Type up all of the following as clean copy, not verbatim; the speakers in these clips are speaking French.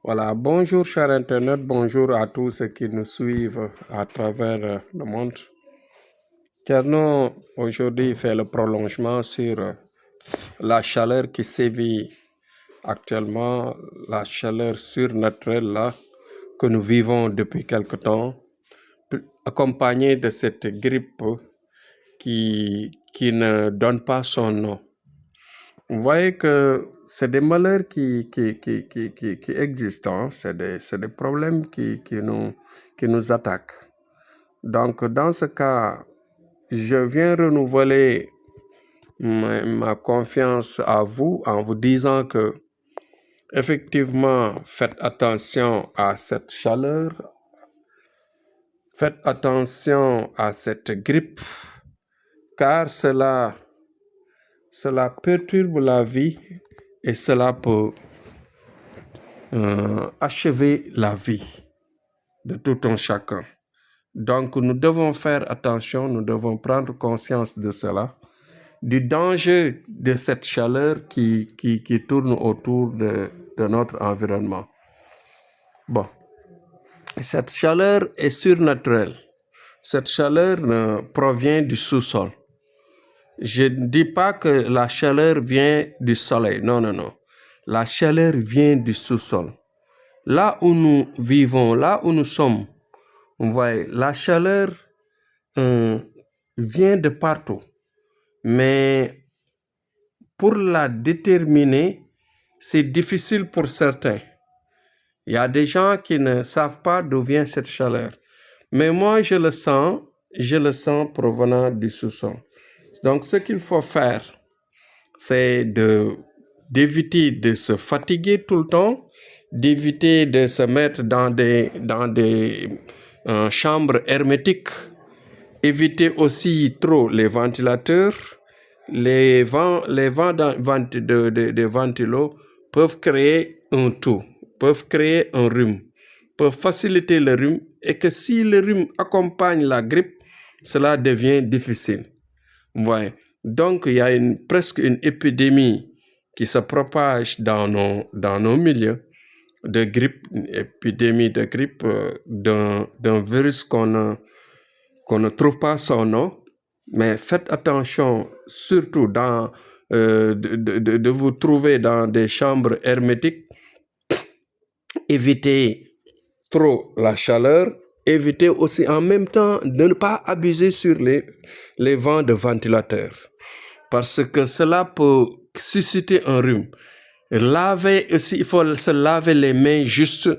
Voilà, bonjour chers internautes, bonjour à tous ceux qui nous suivent à travers le monde. Thierno, aujourd'hui, fait le prolongement sur la chaleur qui sévit actuellement, la chaleur surnaturelle là, que nous vivons depuis quelque temps, accompagnée de cette grippe qui ne donne pas son nom. Vous voyez que c'est des malheurs qui existent, hein. C'est des problèmes qui nous attaquent. Donc, dans ce cas, je viens renouveler ma confiance à vous en vous disant que, effectivement, faites attention à cette chaleur, faites attention à cette grippe, car cela perturbe la vie et cela peut achever la vie de tout un chacun. Donc, nous devons faire attention, nous devons prendre conscience de cela, du danger de cette chaleur qui tourne autour de notre environnement. Bon, cette chaleur est surnaturelle. Cette chaleur provient du sous-sol. Je ne dis pas que la chaleur vient du soleil. Non, non, non. La chaleur vient du sous-sol. Là où nous vivons, là où nous sommes, vous voyez, la chaleur vient de partout. Mais pour la déterminer, c'est difficile pour certains. Il y a des gens qui ne savent pas d'où vient cette chaleur. Mais moi, je le sens provenant du sous-sol. Donc, ce qu'il faut faire, c'est d'éviter de se fatiguer tout le temps, d'éviter de se mettre dans des chambres hermétiques, éviter aussi trop les ventilateurs. Les vents de ventilos peuvent créer un toux, peuvent créer un rhume, peuvent faciliter le rhume, et que si le rhume accompagne la grippe, cela devient difficile. Ouais. Donc, il y a presque une épidémie qui se propage dans nos milieux de grippe, une épidémie de grippe d'un virus qu'on ne trouve pas son nom. Mais faites attention, surtout de vous trouver dans des chambres hermétiques. Évitez trop la chaleur. Évitez aussi en même temps de ne pas abuser sur les vents de ventilateur, parce que cela peut susciter un rhume. Laver aussi, il faut se laver les mains juste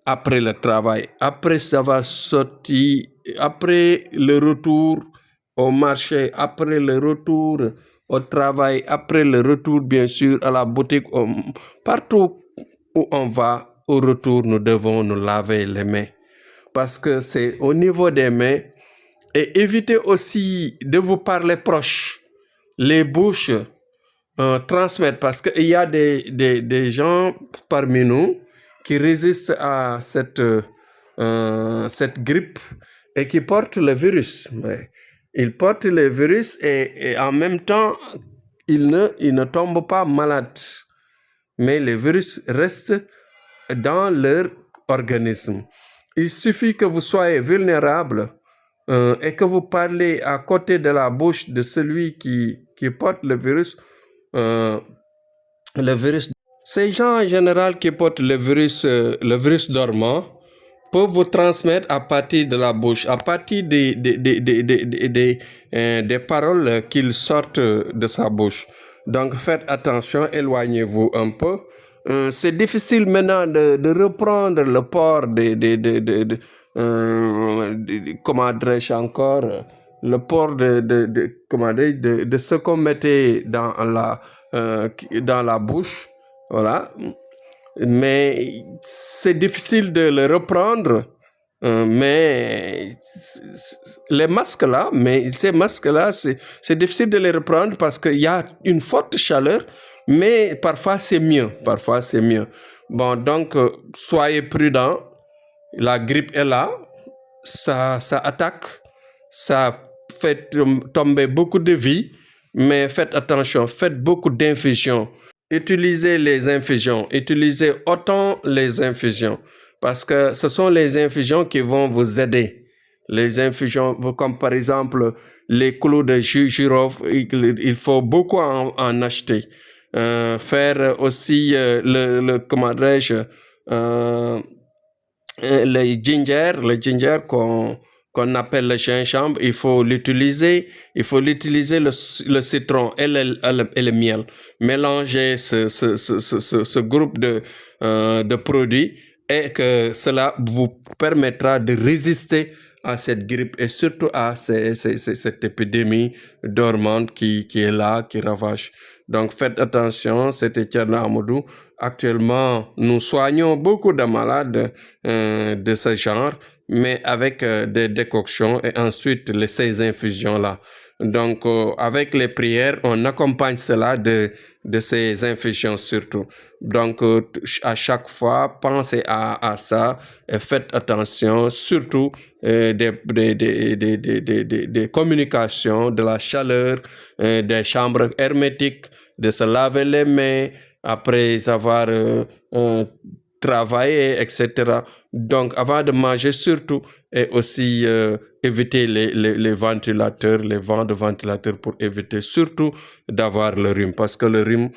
après le travail, après avoir sorti, après le retour au marché, après le retour au travail, après le retour bien sûr à la boutique, partout où on va, au retour, nous devons nous laver les mains, parce que c'est au niveau des mains. Et évitez aussi de vous parler proche. Les bouches transmettent, parce qu'il y a des gens parmi nous qui résistent à cette grippe et qui portent le virus. Ils portent le virus et en même temps, ils ne tombent pas malades. Mais le virus reste dans leur organisme. Il suffit que vous soyez vulnérable et que vous parlez à côté de la bouche de celui qui porte le virus. Ces gens en général qui portent le virus dormant, peuvent vous transmettre à partir de la bouche, à partir des paroles qu'ils sortent de sa bouche. Donc faites attention, éloignez-vous un peu. C'est difficile maintenant de reprendre le port comment dirais-je encore, le port de ce qu'on mettait dans la bouche. Voilà. Mais c'est difficile de le reprendre. Mais les masques-là, ces masques-là, c'est difficile de les reprendre parce qu'il y a une forte chaleur, mais parfois c'est mieux. Bon, donc, soyez prudents. La grippe est là. Ça attaque. Ça fait tomber beaucoup de vies. Mais faites attention, faites beaucoup d'infusions. utilisez les infusions, utilisez autant les infusions, parce que ce sont les infusions qui vont vous aider. Les infusions, comme par exemple les clous de girofle, il faut beaucoup en acheter. Faire aussi comment dirais-je, le ginger qu'on appelle le gingembre, il faut l'utiliser le citron et le miel. Mélanger ce groupe de produits et que cela vous permettra de résister à cette grippe et surtout à cette épidémie dormante qui est là, qui ravage. Donc faites attention, c'était Thierno Amadou. Actuellement, nous soignons beaucoup de malades de ce genre, mais avec des décoctions et ensuite ces infusions-là. Donc, avec les prières, on accompagne cela de ces infusions surtout. Donc, à chaque fois, pensez à ça et faites attention, surtout des communications, de la chaleur, des chambres hermétiques, de se laver les mains après avoir travaillé, etc. Donc, avant de manger surtout, et aussi éviter les ventilateurs, les vents de ventilateurs pour éviter surtout d'avoir le rhume. Parce que le rhume,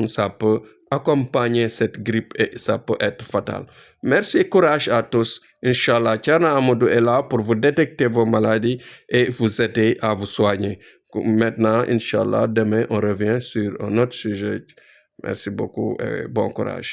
ça peut accompagner cette grippe et ça peut être fatal. Merci et courage à tous. Inch'Allah, Thierno Amadou est là pour vous détecter vos maladies et vous aider à vous soigner. Maintenant, Inch'Allah, demain, on revient sur un autre sujet. Merci beaucoup et bon courage.